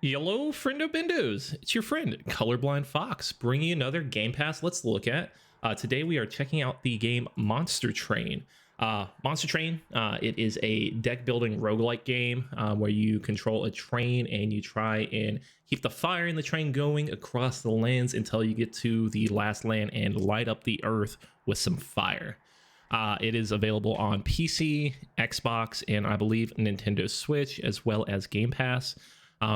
Hello, friendo bendos. It's your friend, Colorblind Fox, bringing you another Game Pass Let's Look At. Today we are checking out the game Monster Train. It is a deck building roguelike game where you control a train and you try and keep the fire in the train going across the lands until you get to the last land and light up the earth with some fire. It is available on PC, Xbox, and I believe Nintendo Switch, as well as Game Pass.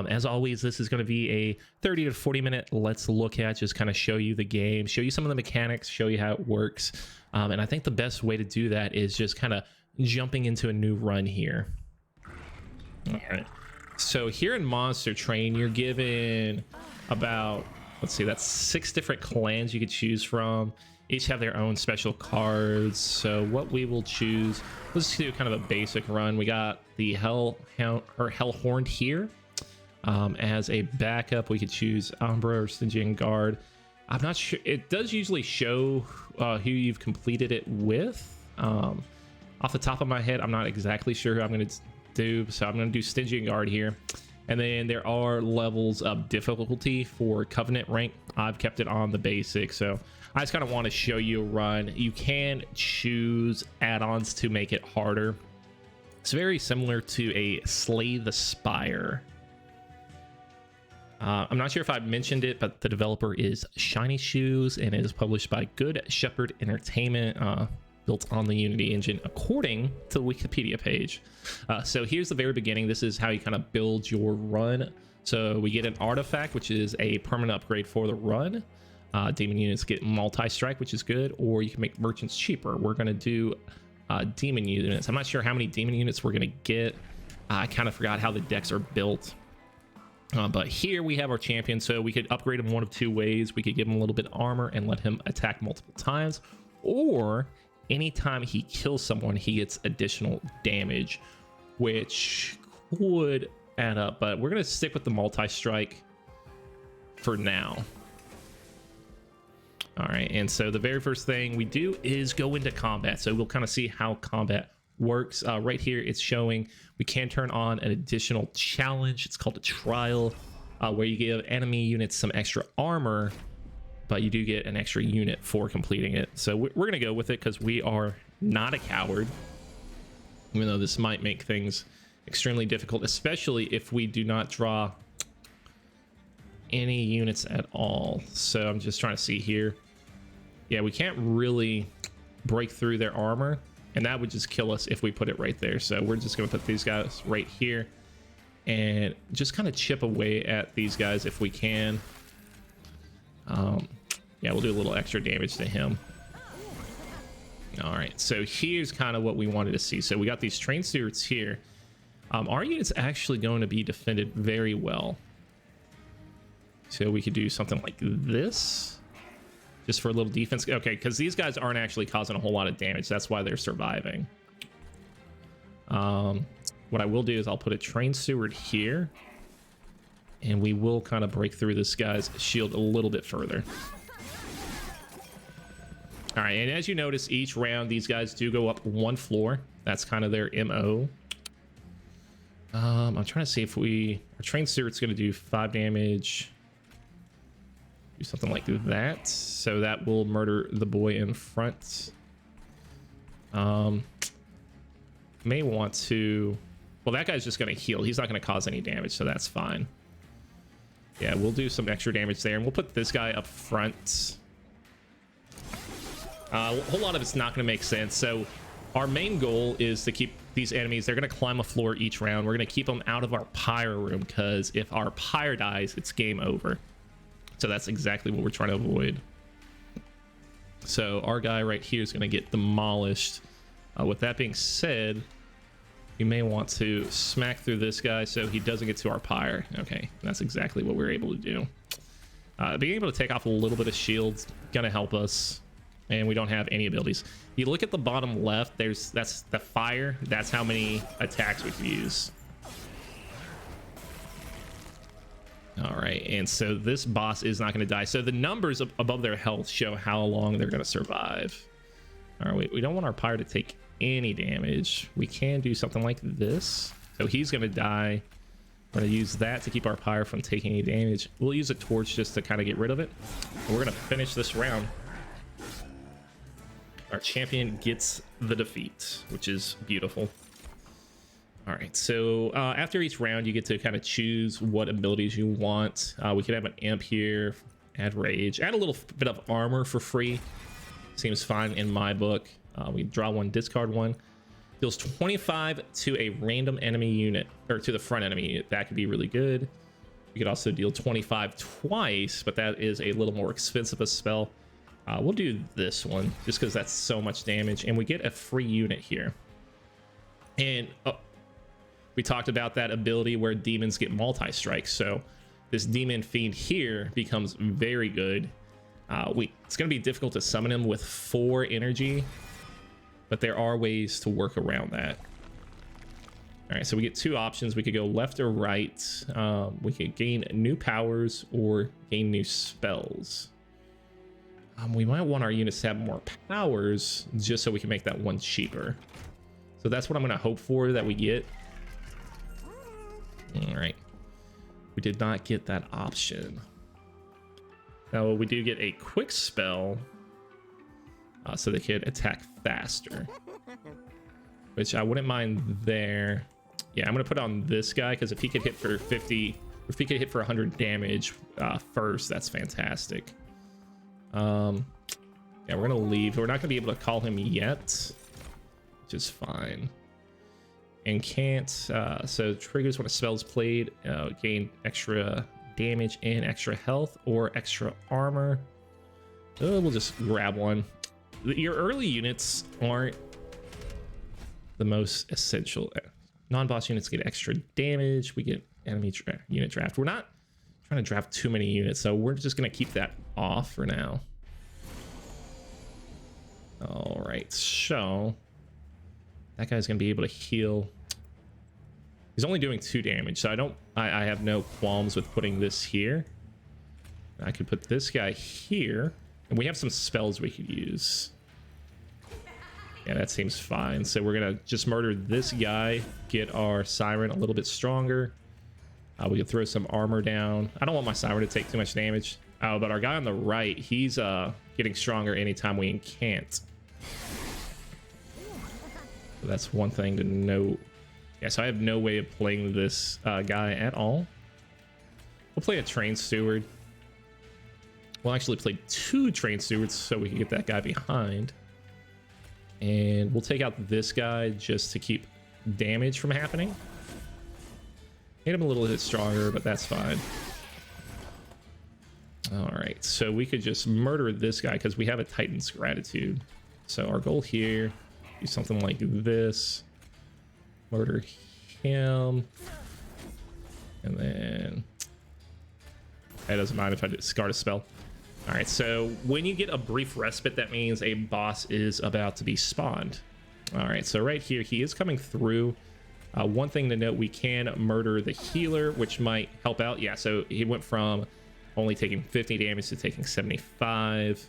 As always, this is going to be a 30 to 40 minute let's look at, just kind of show you the game, show you some of the mechanics, show you how it works. And I think the best way to do that is just kind of jumping into a new run here. All right. So here in Monster Train, you're given about, let's see, that's 6 different clans you could choose from. Each have their own special cards. So what we will choose, let's do kind of a basic run. We got the Hellhorned here. As a backup, we could choose Umbra or Stygian Guard. I'm not sure. It does usually show who you've completed it with. Off the top of my head, I'm not exactly sure who I'm going to do. So I'm going to do Stygian Guard here. And then there are levels of difficulty for Covenant rank. I've kept it on the basic. So I just kind of want to show you a run. You can choose add-ons to make it harder. It's very similar to a Slay the Spire. I'm not sure if I mentioned it, but the developer is Shiny Shoes, and it is published by Good Shepherd Entertainment, built on the Unity engine, according to the Wikipedia page. So here's the very beginning. This is how you kind of build your run. So we get an artifact, which is a permanent upgrade for the run. Demon units get multi-strike, which is good, or you can make merchants cheaper. We're going to do demon units. I'm not sure how many demon units we're going to get. I kind of forgot how the decks are built. But here we have our champion, so we could upgrade him one of 2 ways. We could give him a little bit of armor and let him attack multiple times, or anytime he kills someone, he gets additional damage, which could add up. But we're going to stick with the multi-strike for now. All right, and so the very first thing we do is go into combat. So we'll kind of see how combat works. Right here it's showing we can turn on an additional challenge. It's called a trial, where you give enemy units some extra armor, but you do get an extra unit for completing it. So we're gonna go with it because we are not a coward, even though this might make things extremely difficult, especially if we do not draw any units at all. So I'm just trying to see here. Yeah, we can't really break through their armor, and that would just kill us if we put it right there. So we're just going to put these guys right here and just kind of chip away at these guys if we can. Yeah, we'll do a little extra damage to him. All right, so here's kind of what we wanted to see. So we got these train stewards here. Our unit's actually going to be defended very well. So we could do something like this. Just for a little defense. Okay, because these guys aren't actually causing a whole lot of damage. That's why they're surviving. What I will do is I'll put a train steward here, and we will kind of break through this guy's shield a little bit further. All right, and as you notice, each round these guys do go up 1 floor. That's kind of their MO. I'm trying to see if our train steward's going to do 5 damage. Do something like that, so that will murder the boy in front. May want to, well, that guy's just going to heal. He's not going to cause any damage, so that's fine. Yeah, we'll do some extra damage there, and we'll put this guy up front. A whole lot of it's not going to make sense. So our main goal is to keep these enemies, they're going to climb a floor each round. We're going to keep them out of our pyre room, because if our pyre dies, it's game over. So that's exactly what we're trying to avoid. So our guy right here is going to get demolished. With that being said, you may want to smack through this guy so he doesn't get to our pyre. Okay, that's exactly what we're able to do. Being able to take off a little bit of shields gonna help us, and we don't have any abilities. You look at the bottom left, that's the fire. That's how many attacks we can use. All right, and so this boss is not going to die. So the numbers above their health show how long they're going to survive. All right, we don't want our pyre to take any damage. We can do something like this. So he's going to die We're gonna use that to keep our pyre from taking any damage. We'll use a torch just to kind of get rid of it. And we're gonna finish this round. Our champion gets the defeat, which is beautiful. All right, so after each round, you get to kind of choose what abilities you want. We could have an imp here, add rage, add a little bit of armor for free. Seems fine in my book. We draw one, discard one. Deals 25 to a random enemy unit, or to the front enemy unit. That could be really good. We could also deal 25 twice, but that is a little more expensive a spell. We'll do this one just because that's so much damage, and we get a free unit here. And we talked about that ability where demons get multi-strikes. So this demon fiend here becomes very good. It's going to be difficult to summon him with 4 energy, but there are ways to work around that. All right, so we get 2 options. We could go left or right. We could gain new powers or gain new spells. We might want our units to have more powers just so we can make that one cheaper. So that's what I'm going to hope for that we get. All right. We did not get that option. Now we do get a quick spell. So they could attack faster, which I wouldn't mind there. Yeah, I'm gonna put on this guy because if he could hit for 50, or if he could hit for 100 damage first, that's fantastic. Yeah, we're gonna leave. We're not gonna be able to call him yet, which is fine. And can't. So triggers when a spell's played. Gain extra damage and extra health or extra armor. We'll just grab one. Your early units aren't the most essential. Non-boss units get extra damage. We get enemy unit draft. We're not trying to draft too many units, so we're just going to keep that off for now. All right, so that guy's going to be able to heal. He's only doing 2 damage, so I have no qualms with putting this here. I could put this guy here. And we have some spells we could use. Yeah, that seems fine. So we're gonna just murder this guy, get our siren a little bit stronger. We could throw some armor down. I don't want my siren to take too much damage. But our guy on the right, he's getting stronger anytime we incant. So that's one thing to note. Yeah, so I have no way of playing this guy at all. We'll play a train steward. We'll actually play 2 train stewards so we can get that guy behind. And we'll take out this guy just to keep damage from happening. Made him a little bit stronger, but that's fine. All right, so we could just murder this guy because we have a Titan's Gratitude. So our goal here, do something like this. Murder him. And then... That doesn't mind if I discard a spell. All right, so when you get a brief respite, that means a boss is about to be spawned. All right, so right here, he is coming through. One thing to note, we can murder the healer, which might help out. Yeah, so he went from only taking 50 damage to taking 75.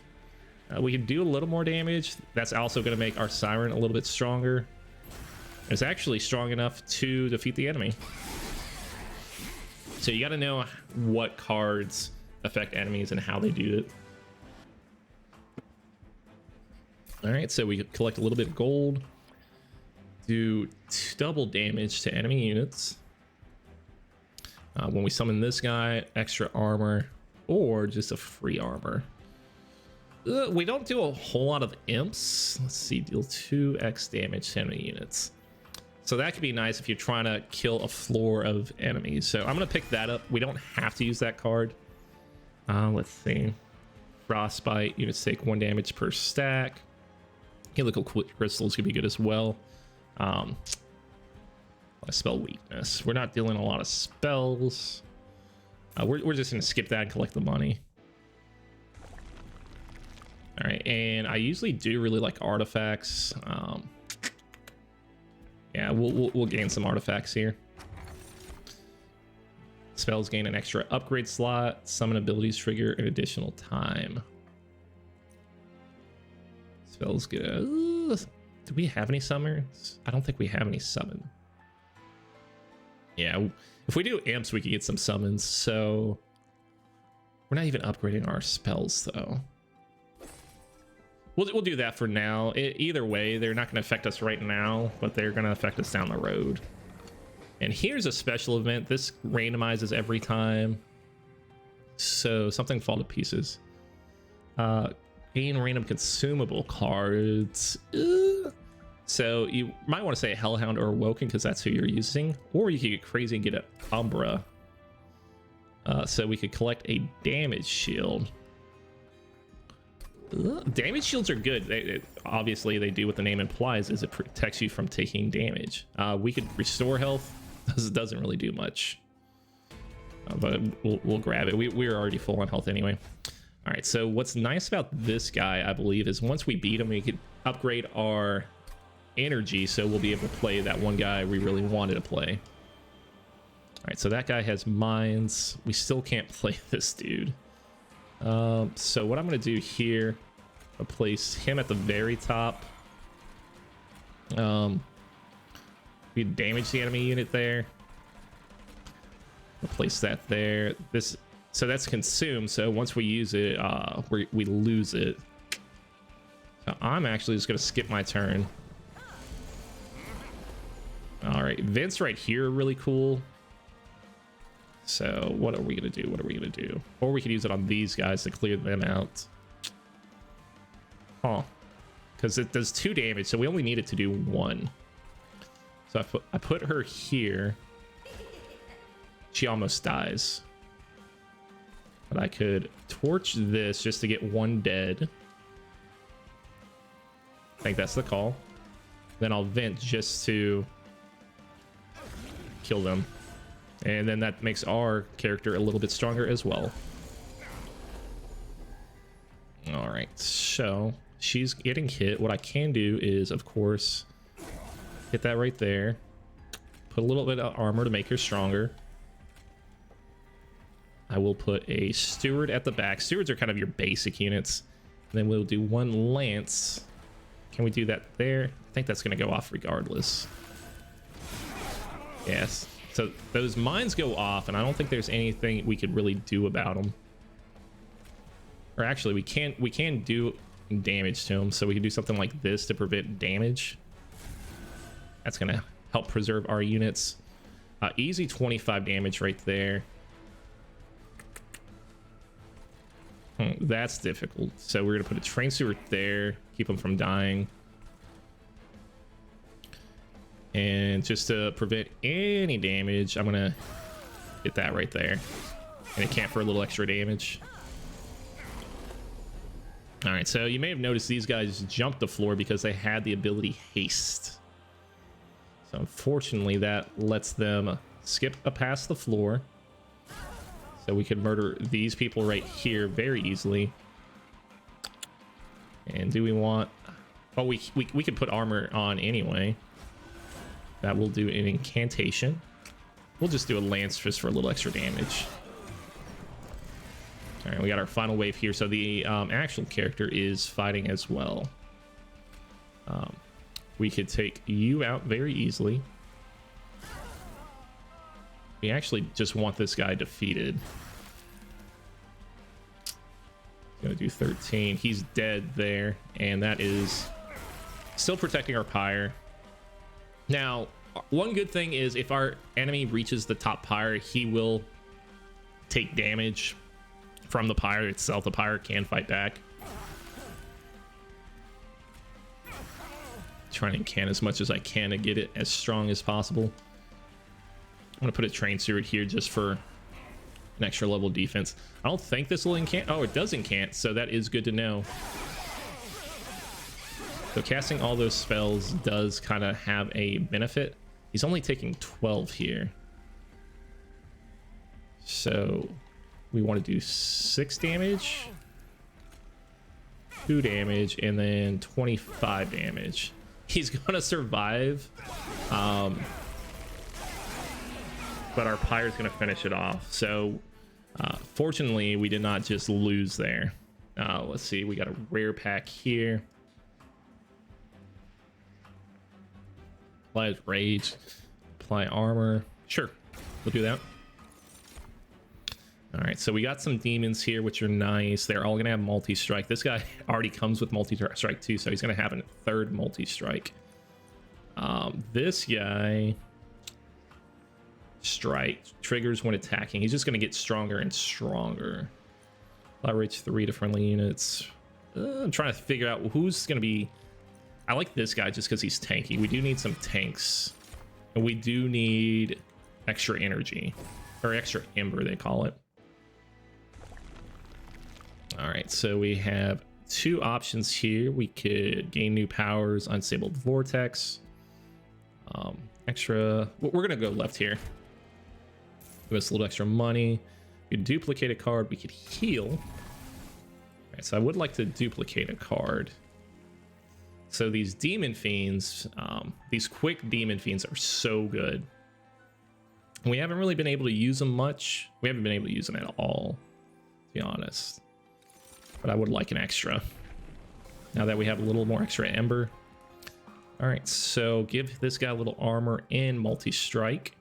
We can do a little more damage. That's also going to make our siren a little bit stronger. It's actually strong enough to defeat the enemy. So you got to know what cards affect enemies and how they do it. All right, so we collect a little bit of gold, do double damage to enemy units. When we summon this guy, extra armor or just a free armor. We don't do a whole lot of imps. Let's see, deal 2x damage to enemy units. So that could be nice if you're trying to kill a floor of enemies. So I'm gonna pick that up. We don't have to use that card. Let's see. Frostbite, units take 1 damage per stack. Helical crystals could be good as well. Spell weakness. We're not dealing a lot of spells. We're just gonna skip that and collect the money. All right, and I usually do really like artifacts. Yeah, we'll gain some artifacts here. Spells gain an extra upgrade slot. Summon abilities trigger an additional time. Spells get do we have any summons? I don't think we have any summon. Yeah, if we do amps, we can get some summons. So we're not even upgrading our spells, though. We'll do that for now. Either way, they're not going to affect us right now, but they're going to affect us down the road. And here's a special event. This randomizes every time. So something fall to pieces. Gain random consumable cards. So you might want to say a Hellhound or Awoken because that's who you're using. Or you could get crazy and get an Umbra. So we could collect a damage shield. Damage shields are good. Obviously, they do what the name implies, is it protects you from taking damage. We could restore health. This doesn't really do much. But we'll grab it. We're already full on health anyway. All right, so what's nice about this guy, I believe, is once we beat him, we could upgrade our energy, so we'll be able to play that one guy we really wanted to play. All right, so that guy has mines. We still can't play this dude. So what I'm going to do here, I'll place him at the very top. We damage the enemy unit there. I'll place that there. So that's consumed. So once we use it, we lose it. So I'm actually just going to skip my turn. All right, vents right here are really cool. So what are we going to do? What are we going to do? Or we could use it on these guys to clear them out. Huh. Because it does 2 damage, so we only need it to do 1. So I put her here. She almost dies. But I could torch this just to get 1 dead. I think that's the call. Then I'll vent just to kill them. And then that makes our character a little bit stronger as well. All right, so she's getting hit. What I can do is, of course, hit that right there. Put a little bit of armor to make her stronger. I will put a steward at the back. Stewards are kind of your basic units. And then we'll do 1 lance. Can we do that there? I think that's going to go off regardless. Yes. So those mines go off, and I don't think there's anything we could really do about them. Or actually, we can do damage to them, so we can do something like this to prevent damage. That's going to help preserve our units. Easy 25 damage right there. That's difficult. So we're going to put a train steward there, keep them from dying. And just to prevent any damage, I'm gonna hit that right there. And it can't for a little extra damage. All right, so you may have noticed these guys jumped the floor because they had the ability haste. So unfortunately, that lets them skip past the floor. So we could murder these people right here very easily. And do we want... Oh, we could put armor on anyway. That will do an incantation. We'll just do a lance just for a little extra damage. All right, we got our final wave here. So the actual character is fighting as well. We could take you out very easily. We actually just want this guy defeated. Gonna do 13. He's dead there, and that is still protecting our pyre. Now, one good thing is if our enemy reaches the top pyre, he will take damage from the pyre itself. The pyre can fight back. Trying to incant as much as I can to get it as strong as possible. I'm gonna put a train steward here just for an extra level defense. I don't think this will incant. Oh, it does incant, so that is good to know. So casting all those spells does kind of have a benefit. He's only taking 12 here. So we want to do 6 damage, 2 damage, and then 25 damage. He's gonna survive, but our pyre's gonna finish it off. So fortunately, we did not just lose there. Let's see, we got a rare pack here. Apply rage, apply armor. Sure, we'll do that. All right, so we got some demons here, which are nice. They're all gonna have multi-strike. This guy already comes with multi-strike too, so he's gonna have a third multi-strike. This guy, strike triggers when attacking. He's just gonna get stronger and stronger. Leverage 3 to friendly units. I'm trying to figure out who's gonna be. I like this guy just because he's tanky. We do need some tanks, and we do need extra energy, or extra ember they call it. All right, so we have two options here. We could gain new powers, unstable vortex, extra. We're gonna go left here. Give us a little extra money. We could duplicate a card. We could heal. All right, so I would like to duplicate a card. So these demon fiends, these quick demon fiends are so good. We haven't really been able to use them much. We haven't been able to use them at all, to be honest. But I would like an extra. Now that we have a little more extra ember. All right, so give this guy a little armor and multi-strike.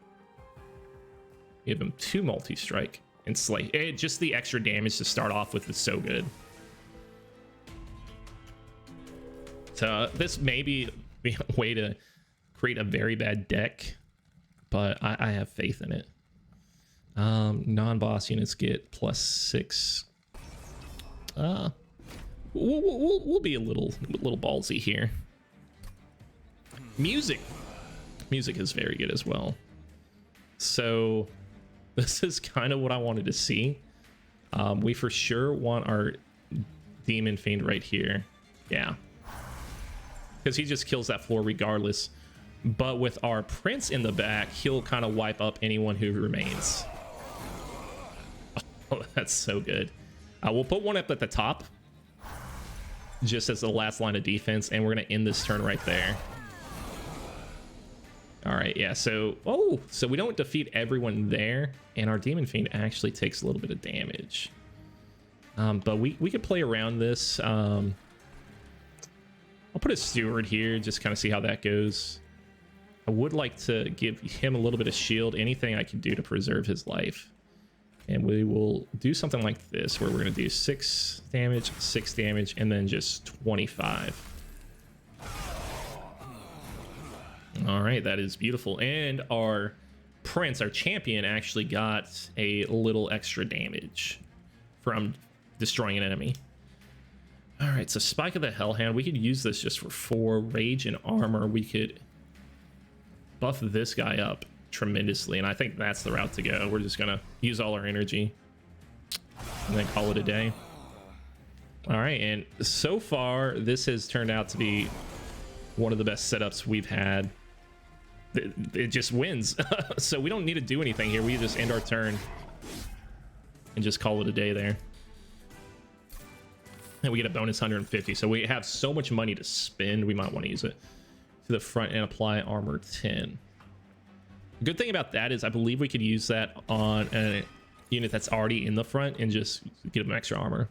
Give him 2 multi-strike and slay. Just the extra damage to start off with is so good. So this may be a way to create a very bad deck, but I have faith in it. Non-boss units get +6. We'll be a little ballsy here. Music is very good as well. So this is kind of what I wanted to see. We for sure want our demon fiend right here. Yeah, because he just kills that floor regardless. But with our prince in the back, he'll kind of wipe up anyone who remains. Oh, that's so good. We'll put one up at the top just as the last line of defense, and we're gonna end this turn right there. All right, yeah, so so we don't defeat everyone there, and our demon fiend actually takes a little bit of damage. But we could play around this. I'll put a steward here, just kind of see how that goes. I would like to give him a little bit of shield, anything I can do to preserve his life. And we will do something like this, where we're going to do 6 damage, 6 damage, and then just 25. All right, that is beautiful. And our prince, our champion, actually got a little extra damage from destroying an enemy. All right, so Spike of the Hellhound. We could use this just for 4 rage and armor. We could buff this guy up tremendously, and I think that's the route to go. We're just gonna use all our energy and then call it a day. All right, and so far this has turned out to be one of the best setups we've had. It just wins. So we don't need to do anything here. We just end our turn and just call it a day there, and we get a bonus 150. So we have so much money to spend, we might want to use it to the front and apply armor 10. Good thing about that is I believe we could use that on a unit that's already in the front and just give them extra armor.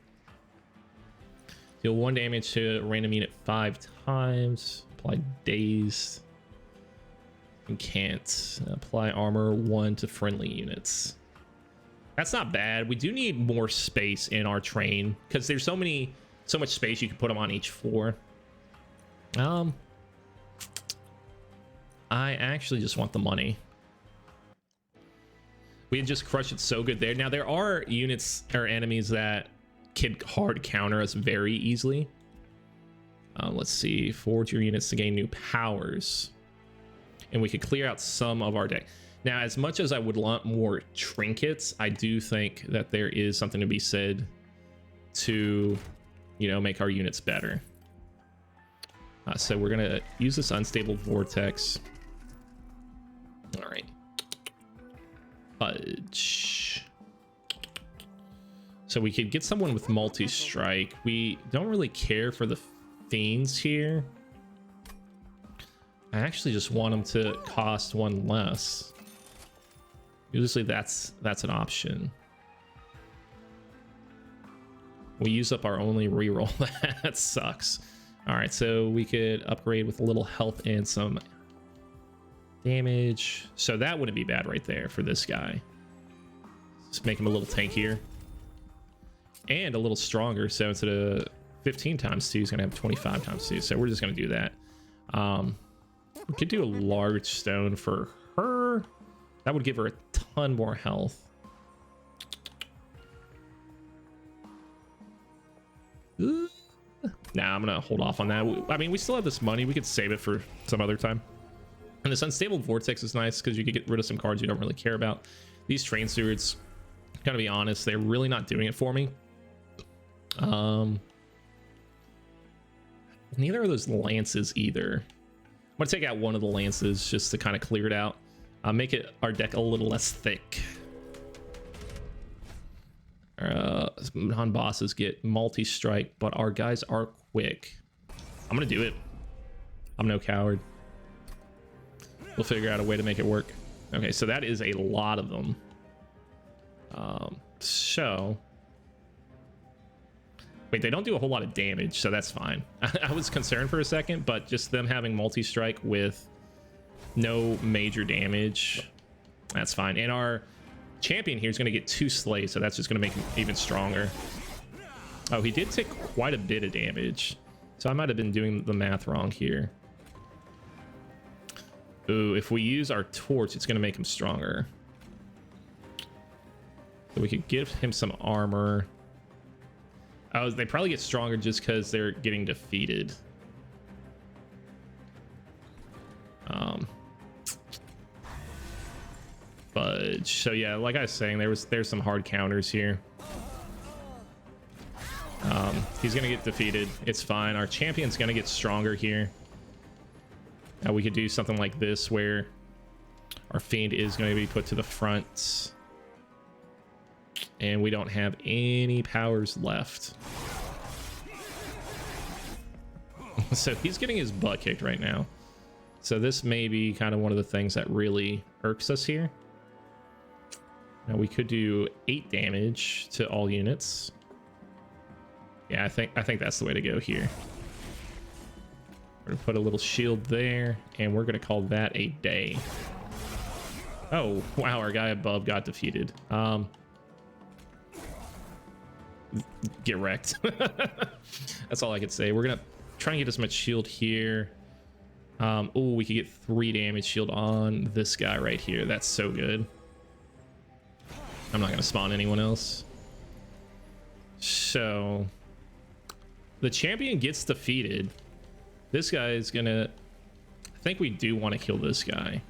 Deal 1 damage to a random unit 5 times. Apply dazed. And can't apply armor 1 to friendly units. That's not bad. We do need more space in our train because there's so much space you can put them on each floor. I actually just want the money. We had just crushed it so good there. Now there are units or enemies that can hard counter us very easily. Let's see, forge your units to gain new powers, and we could clear out some of our deck. Now, as much as I would want more trinkets, I do think that there is something to be said to, make our units better. So we're gonna use this unstable vortex. All right. Fudge. So we could get someone with multi-strike. We don't really care for the fiends here. I actually just want them to cost 1 less. Usually that's an option. We use up our only reroll. That sucks. All right, so we could upgrade with a little health and some damage. So that wouldn't be bad right there for this guy. Just make him a little tankier and a little stronger. So instead of 15 times 2, he's gonna have 25 times 2. So we're just gonna do that. We could do a large stone for her. That would give her a ton more health. Nah, I'm gonna hold off on that. I mean, we still have this money. We could save it for some other time. And this unstable vortex is nice because you can get rid of some cards you don't really care about. These train stewards, gotta be honest, they're really not doing it for me. Neither of those lances either. I'm gonna take out one of the lances just to kind of clear it out. Make it our deck a little less thick. Non-bosses get multi-strike, but our guys are quick. I'm gonna do it. I'm no coward. We'll figure out a way to make it work. Okay, so that is a lot of them. So wait, they don't do a whole lot of damage, so that's fine. I was concerned for a second, but just them having multi-strike with no major damage, that's fine. And our champion here is going to get 2 slays, so that's just going to make him even stronger. Oh, he did take quite a bit of damage, so I might have been doing the math wrong here. Ooh, if we use our torch, it's going to make him stronger. So we could give him some armor. Oh, they probably get stronger just because they're getting defeated. Fudge. So yeah, like I was saying, there's some hard counters here. He's gonna get defeated. It's fine. Our champion's gonna get stronger here. Now we could do something like this where our fiend is going to be put to the front. And we don't have any powers left. So he's getting his butt kicked right now. So this may be kind of one of the things that really irks us here. Now we could do 8 damage to all units. Yeah, I think that's the way to go here. We're gonna put a little shield there, and we're gonna call that a day. Oh wow, our guy above got defeated. Get wrecked. That's all I could say. We're gonna try and get as much shield here. Oh, we could get 3 damage shield on this guy right here. That's so good. I'm not gonna spawn anyone else. So the champion gets defeated. This guy is gonna, I think we do want to kill this guy.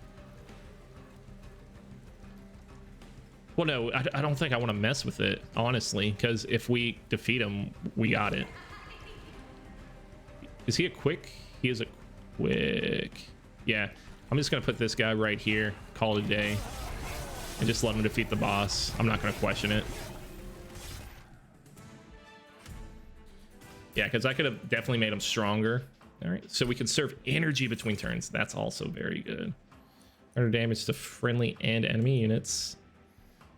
Well, no, I don't think I want to mess with it, honestly, because if we defeat him, we got it. Is he a quick? He is a quick. Yeah, I'm just gonna put this guy right here, call it a day, and just let him defeat the boss. I'm not gonna question it. Yeah, because I could have definitely made him stronger. All right, so we can serve energy between turns. That's also very good. 100 damage to friendly and enemy units.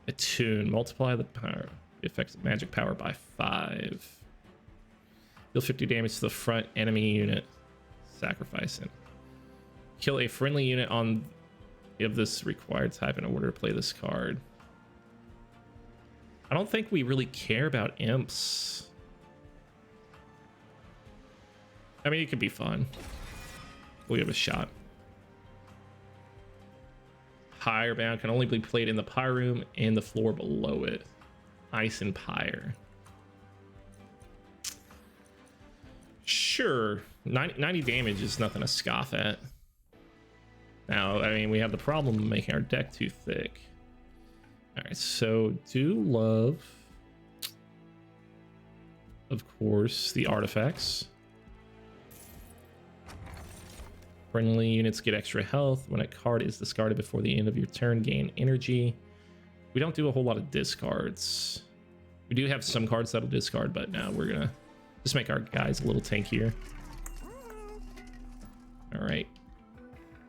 Attune, multiply the power, effective magic power by 5. Deal 50 damage to the front enemy unit. Sacrifice it. Kill a friendly unit on of this required type in order to play this card. I don't think we really care about imps. I mean, it could be fun. We'll give it a shot. Pyre bound can only be played in the pyre room and the floor below it. Ice and pyre. Sure, 90 damage is nothing to scoff at. Now, I mean, we have the problem of making our deck too thick. All right, so do love, of course, the artifacts. Friendly units get extra health. When a card is discarded before the end of your turn, gain energy. We don't do a whole lot of discards. We do have some cards that'll discard, but now we're gonna just make our guys a little tankier. All right.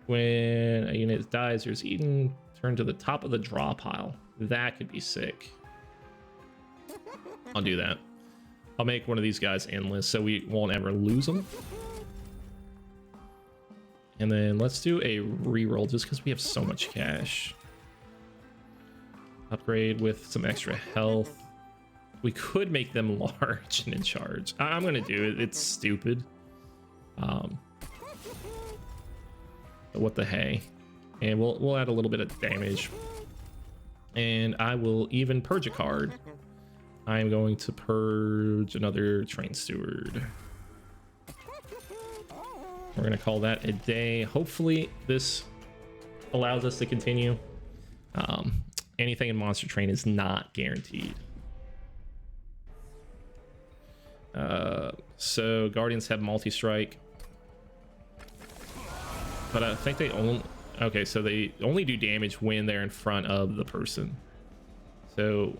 When a unit dies or is eaten, turn to the top of the draw pile. That could be sick. I'll do that. I'll make one of these guys endless so we won't ever lose them. And then let's do a reroll just because we have so much cash. Upgrade with some extra health. We could make them large and in charge. I'm gonna do it. It's stupid. But what the hey? And we'll add a little bit of damage. And I will even purge a card. I'm going to purge another train steward. We're gonna call that a day. Hopefully this allows us to continue. Anything in Monster Train is not guaranteed. So Guardians have multi-strike, but I think they only, okay, so they only do damage when they're in front of the person. So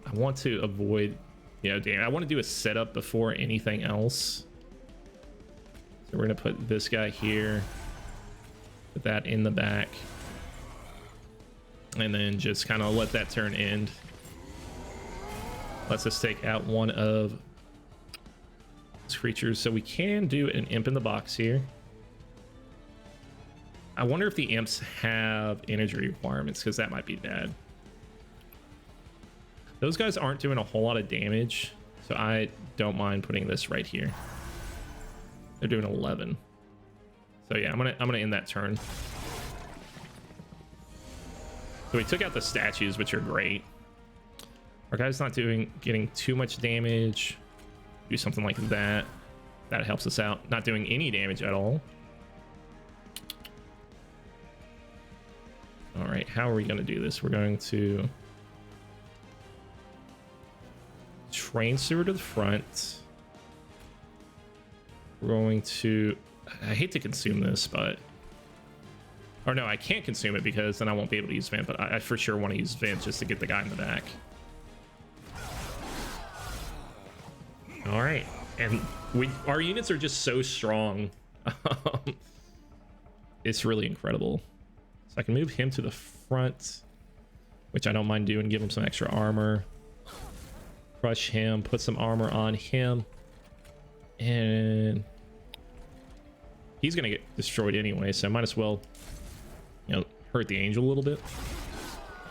I want to avoid, I want to do a setup before anything else. So we're gonna put this guy here, put that in the back, and then just kind of let that turn end. Let's just take out one of these creatures. So we can do an imp in the box here. I wonder if the imps have energy requirements, because that might be bad. Those guys aren't doing a whole lot of damage, so I don't mind putting this right here. They're doing 11. So yeah, I'm gonna end that turn. So we took out the statues, which are great. Our guy's not getting too much damage. Do something like that. That helps us out. Not doing any damage at all. All right, how are we going to do this? We're going to train steward to the front. We're going to, I hate to consume this, but, or no, I can't consume it because then I won't be able to use Vent, but I for sure want to use Vent just to get the guy in the back. All right, and our units are just so strong. It's really incredible. So I can move him to the front, which I don't mind doing, give him some extra armor. Crush him, put some armor on him. And he's gonna get destroyed anyway, so I might as well, hurt the angel a little bit.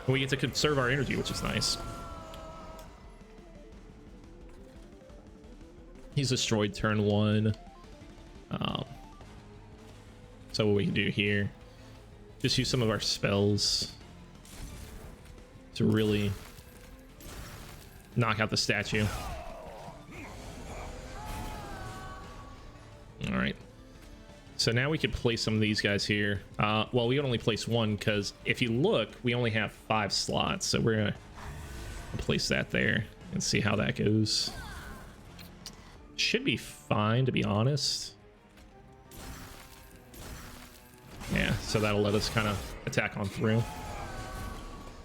And we get to conserve our energy, which is nice. He's destroyed turn 1. So what we can do here, just use some of our spells to really knock out the statue. All right. So now we could place some of these guys here. Well, we can only place one because if you look, we only have 5 slots. So we're gonna place that there and see how that goes. Should be fine, to be honest. Yeah, so that'll let us kind of attack on through.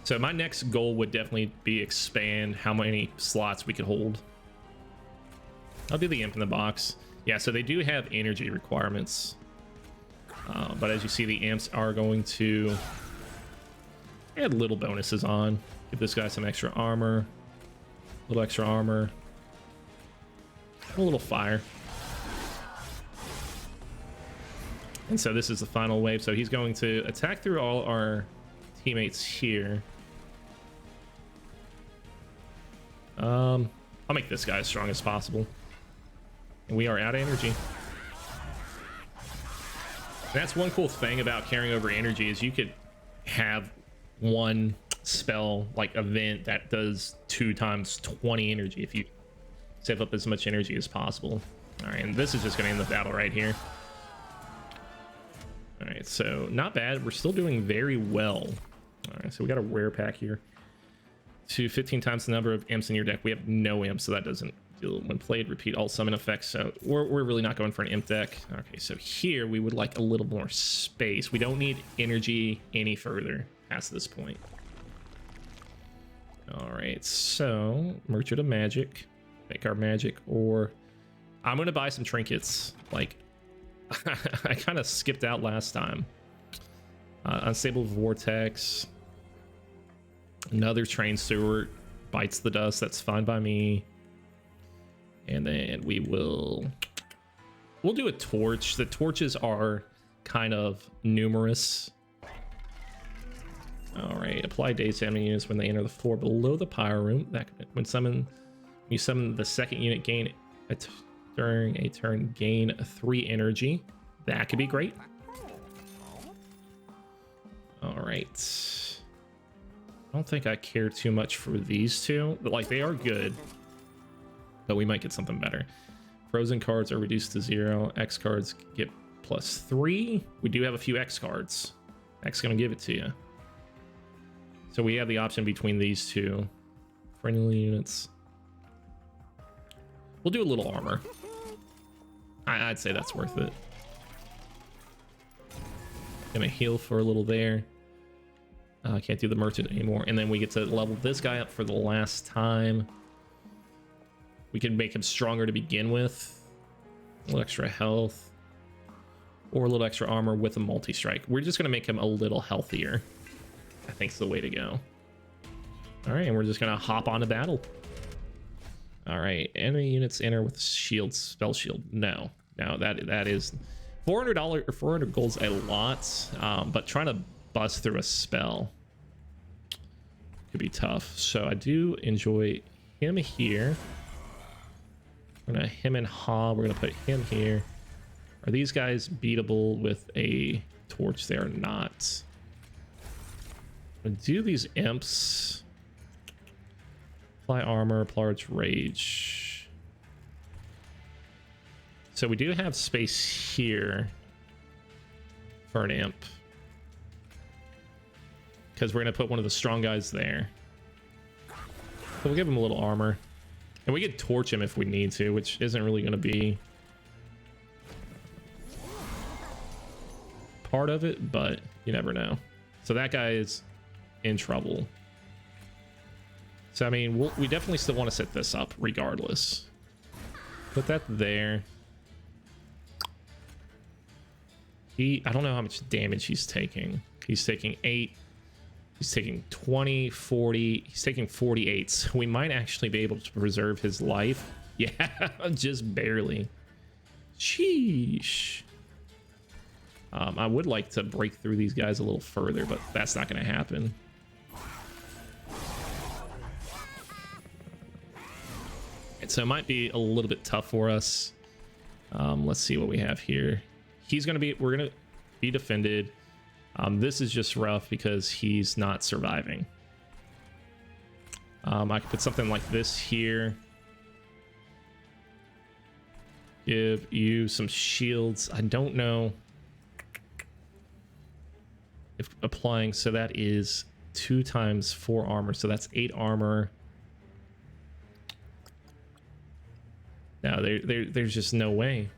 So my next goal would definitely be expand how many slots we could hold. I'll do the imp in the box. Yeah, so they do have energy requirements. But as you see, the imps are going to add little bonuses on. Give this guy some extra armor. A little extra armor. A little fire. And so this is the final wave. So he's going to attack through all our teammates here. I'll make this guy as strong as possible. And we are out of energy. That's one cool thing about carrying over energy is you could have one spell like event that does 2 times 20 energy if you save up as much energy as possible. All right, and this is just going to end the battle right here. All right, so not bad. We're still doing very well. All right, so we got a rare pack here. To 15 times the number of imps in your deck. We have no imps, so that doesn't deal. When played, repeat all summon effects. So we're really not going for an imp deck. Okay, so here we would like a little more space. We don't need energy any further past this point. All right, so Merchant of Magic. Make our magic, or I'm going to buy some trinkets. Like, I kind of skipped out last time. Unstable Vortex. Another Train Steward. Bites the dust. That's fine by me. And then we'll do a torch. The torches are kind of numerous. All right, apply daze to enemy units when they enter the floor below the power room. That when you summon the second unit, gain during a turn, gain 3 energy. That could be great. All right. I don't think I care too much for these two. But, like, they are good, but we might get something better. Frozen cards are reduced to 0. X cards get +3. We do have a few X cards. X gonna give it to you. So we have the option between these two. Friendly units. We'll do a little armor. I'd say that's worth it. Gonna heal for a little there. Can't do the merchant anymore. And then we get to level this guy up for the last time. We can make him stronger to begin with. A little extra health. Or a little extra armor with a multi-strike. We're just gonna make him a little healthier. I think it's the way to go. All right, and we're just gonna hop on to battle. All right, enemy units enter with shield, spell shield. No, that is $400 or 400 gold's a lot, but trying to bust through a spell could be tough. So I do enjoy him here. We're gonna him and Ha. We're gonna put him here. Are these guys beatable with a torch? They are not. I'm gonna do these imps. Apply armor, apply rage. So we do have space here for an imp, because we're gonna put one of the strong guys there. So we'll give him a little armor, and we could torch him if we need to, which isn't really gonna be part of it, but you never know. So that guy is in trouble. So I mean, we definitely still want to set this up regardless. Put that there. I don't know how much damage he's taking. He's taking 8. He's taking 20, 40. He's taking 48. So we might actually be able to preserve his life. Yeah, just barely. Sheesh. I would like to break through these guys a little further, but that's not going to happen. And so it might be a little bit tough for us. Let's see what we have here. We're going to be defended. This is just rough because he's not surviving. I could put something like this here. Give you some shields. I don't know if applying, so that is 2 times 4 armor, so that's 8 armor. Now there's just no way.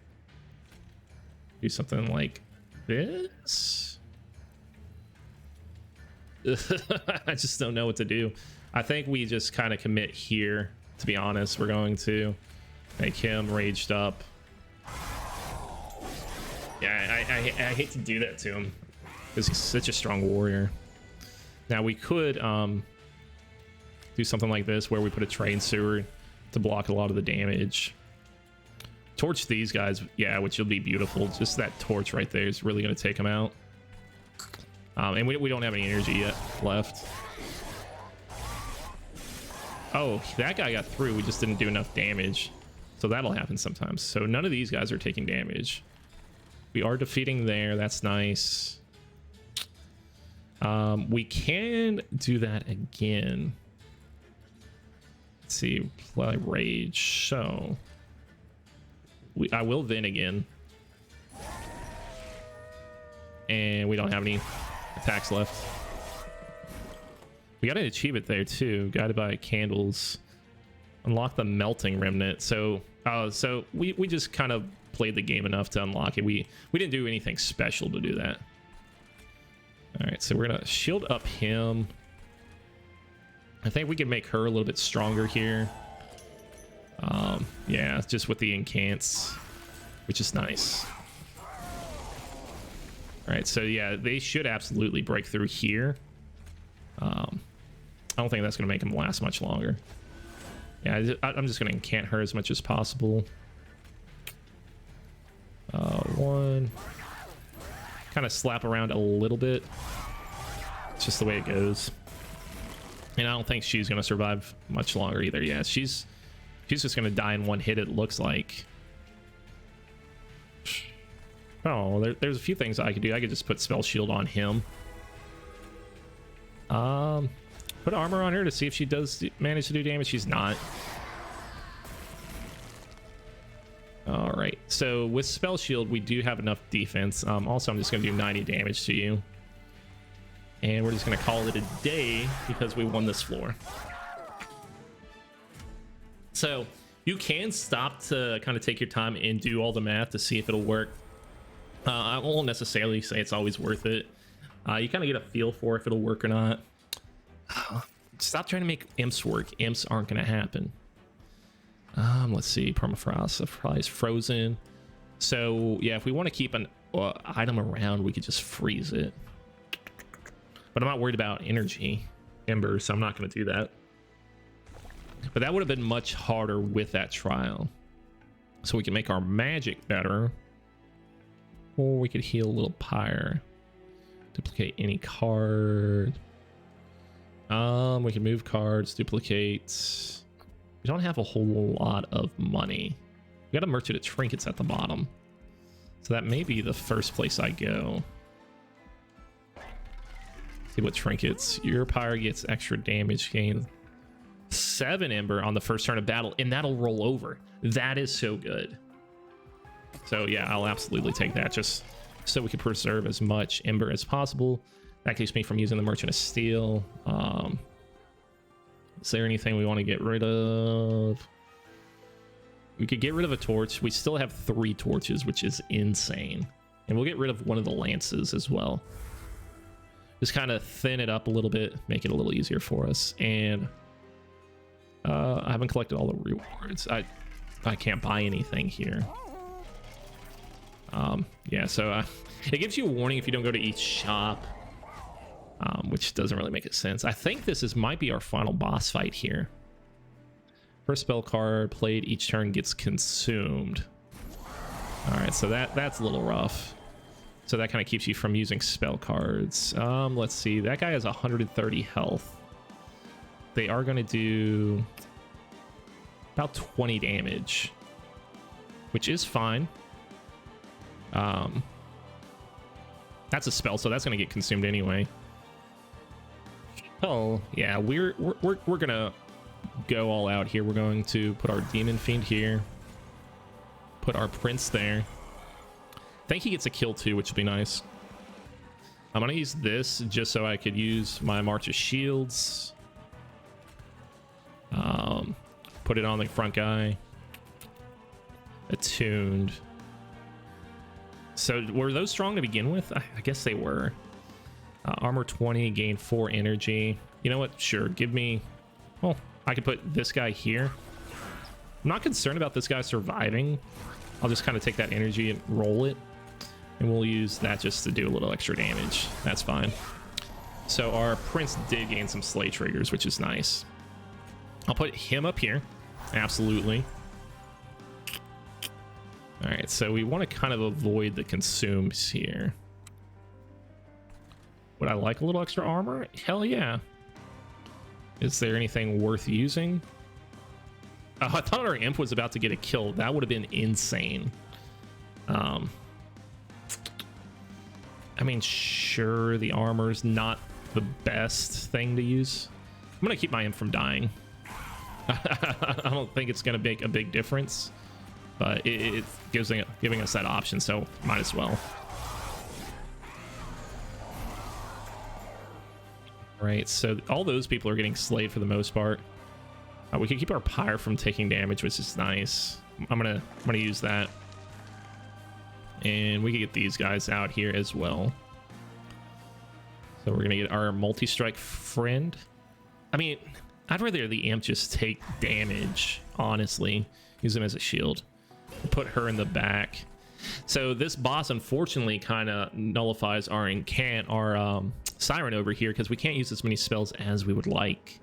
Do something like this. I just don't know what to do. I think we just kind of commit here, to be honest. We're going to make him raged up. Yeah, I hate to do that to him because he's such a strong warrior. Now we could do something like this where we put a train sewer to block a lot of the damage. Torch these guys, yeah, which will be beautiful. Just that torch right there is really going to take them out. And we don't have any energy yet left. Oh, that guy got through. We just didn't do enough damage. So that'll happen sometimes. So none of these guys are taking damage. We are defeating there. That's nice. We can do that again. Let's see. Apply rage. So I will Vin again. And we don't have any attacks left. We got an achievement there too. Guided by candles. Unlock the melting remnant. So we just kind of played the game enough to unlock it. We didn't do anything special to do that. All right, so we're gonna shield up him. I think we can make her a little bit stronger here. Yeah, just with the incants, which is nice. All right, so yeah, they should absolutely break through here. I don't think that's gonna make them last much longer. Yeah, I'm just gonna incant her as much as possible. 1. kind of slap around a little bit. It's just the way it goes. And I don't think she's going to survive much longer either. Yeah, she's just going to die in one hit, it looks like. Oh, there's a few things I could do. I could just put spell shield on him. Put armor on her to see if she does manage to do damage. She's not. All right, so with spell shield we do have enough defense. Also, I'm just going to do 90 damage to you, and we're just going to call it a day because we won this floor. So you can stop to kind of take your time and do all the math to see if it'll work. I won't necessarily say it's always worth it. You kind of get a feel for if it'll work or not. Stop trying to make imps work. Imps aren't going to happen. Let's see. Permafrost, surprise, frozen. So yeah, if we want to keep an item around, we could just freeze it. But I'm not worried about energy embers, so I'm not going to do that. But that would have been much harder with that trial. So we can make our magic better, or we could heal a little pyre. Duplicate any card. We can move cards, duplicate. We don't have a whole lot of money. We got a merchant of trinkets at the bottom, so that may be the first place I go. See what trinkets. Your pyre gets extra damage gain. 7 ember on the first turn of battle, and that'll roll over. That is so good. So yeah, I'll absolutely take that, just so we can preserve as much ember as possible. That keeps me from using the merchant of steel. Is there anything we want to get rid of? We could get rid of a torch. We still have 3 torches, which is insane. And we'll get rid of one of the lances as well. Just kind of thin it up a little bit, make it a little easier for us. And I haven't collected all the rewards. I can't buy anything here. Yeah, so it gives you a warning if you don't go to each shop, which doesn't really make sense. I think this might be our final boss fight here. First spell card played each turn gets consumed. All right, so that's a little rough. So that kind of keeps you from using spell cards. Let's see, that guy has 130 health. They are going to do about 20 damage, which is fine. That's a spell, so that's going to get consumed anyway. Oh yeah, we're gonna go all out here. We're going to put our demon fiend here, put our prince there. I think he gets a kill too, which would be nice. I'm gonna use this just so I could use my March of Shields. Put it on the front guy. Attuned. So were those strong to begin with? I guess they were. Armor 20, gain 4 energy. You know what? Sure, give me... Oh, I could put this guy here. I'm not concerned about this guy surviving. I'll just kind of take that energy and roll it. And we'll use that just to do a little extra damage. That's fine. So our prince did gain some slay triggers, which is nice. I'll put him up here. Absolutely. All right, so we want to kind of avoid the consumes here. Would I like a little extra armor? Hell yeah. Is there anything worth using? I thought our imp was about to get a kill. That would have been insane. I mean, sure, the armor's not the best thing to use. I'm gonna keep my imp from dying. I don't think it's gonna make a big difference, but it gives giving us that option, so might as well. Right, so all those people are getting slayed for the most part. We can keep our pyre from taking damage, which is nice. I'm gonna use that, and we can get these guys out here as well. So we're gonna get our multi-strike friend. I mean, I'd rather the imp just take damage, honestly. Use him as a shield. Put her in the back. So this boss unfortunately kind of nullifies our siren over here, because we can't use as many spells as we would like.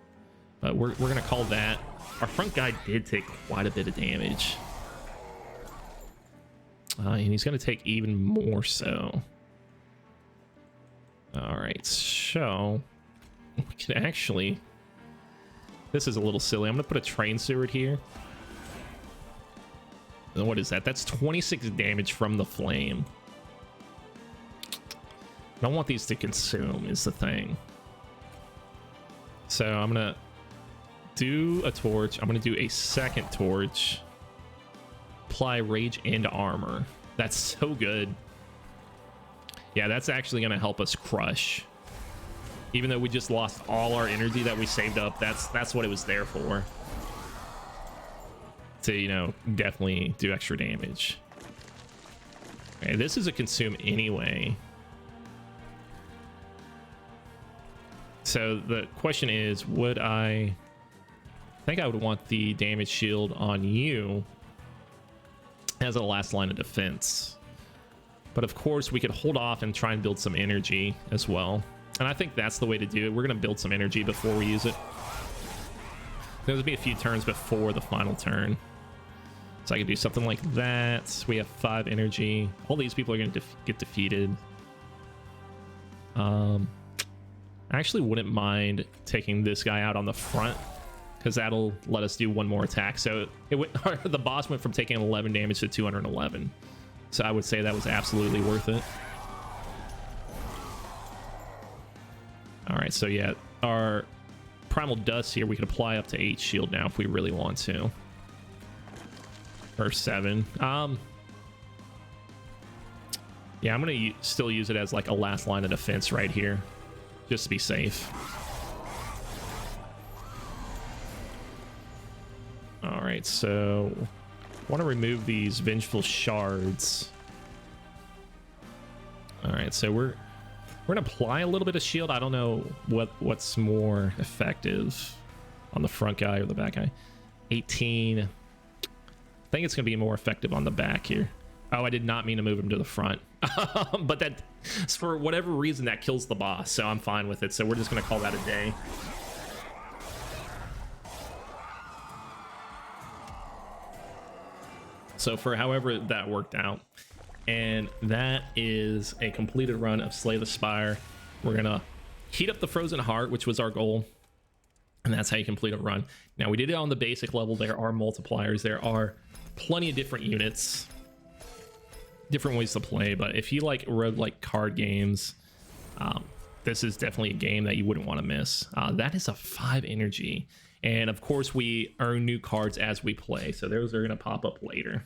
But we're gonna call that. Our front guy did take quite a bit of damage, and he's gonna take even more so. All right, so we can actually, this is a little silly. I'm gonna put a train sword here. And what is that? That's 26 damage from the flame. I don't want these to consume is the thing. So I'm gonna do a torch. I'm gonna do a second torch. Apply rage and armor. That's so good. Yeah, that's actually gonna help us crush. Even though we just lost all our energy that we saved up, that's what it was there for. To, you know, definitely do extra damage. Okay, this is a consume anyway. So the question is, would I think I would want the damage shield on you as a last line of defense. But of course, we could hold off and try and build some energy as well. And I think that's the way to do it. We're going to build some energy before we use it. There's going to be a few turns before the final turn. So I can do something like that. We have 5 energy. All these people are going to get defeated. I actually wouldn't mind taking this guy out on the front, because that'll let us do one more attack. So the boss went from taking 11 damage to 211. So I would say that was absolutely worth it. All right, so yeah, our primal dust here, we could apply up to 8 shield now if we really want to. Or 7. Yeah, I'm gonna still use it as like a last line of defense right here, just to be safe. All right, so I want to remove these vengeful shards. All right, so we're gonna apply a little bit of shield. I don't know what's more effective on the front guy or the back guy. 18. I think it's gonna be more effective on the back here. Oh, I did not mean to move him to the front. But that, for whatever reason, that kills the boss, so I'm fine with it. So we're just gonna call that a day. So for however that worked out. And that is a completed run of Slay the Spire. We're gonna heat up the frozen heart, which was our goal. And that's how you complete a run. Now, we did it on the basic level. There are multipliers. There are plenty of different units, different ways to play. But if you like roguelike card games, this is definitely a game that you wouldn't want to miss. That is a 5 energy. And of course, we earn new cards as we play. So those are going to pop up later.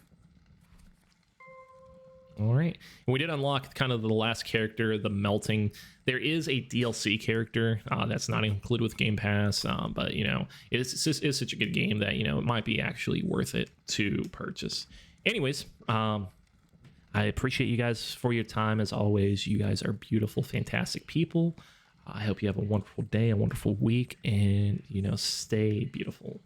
All right. And we did unlock kind of the last character, the melting. There is a DLC character that's not included with Game Pass. But, you know, it's such a good game that, you know, it might be actually worth it to purchase. Anyways, I appreciate you guys for your time. As always, you guys are beautiful, fantastic people. I hope you have a wonderful day, a wonderful week, and, you know, stay beautiful.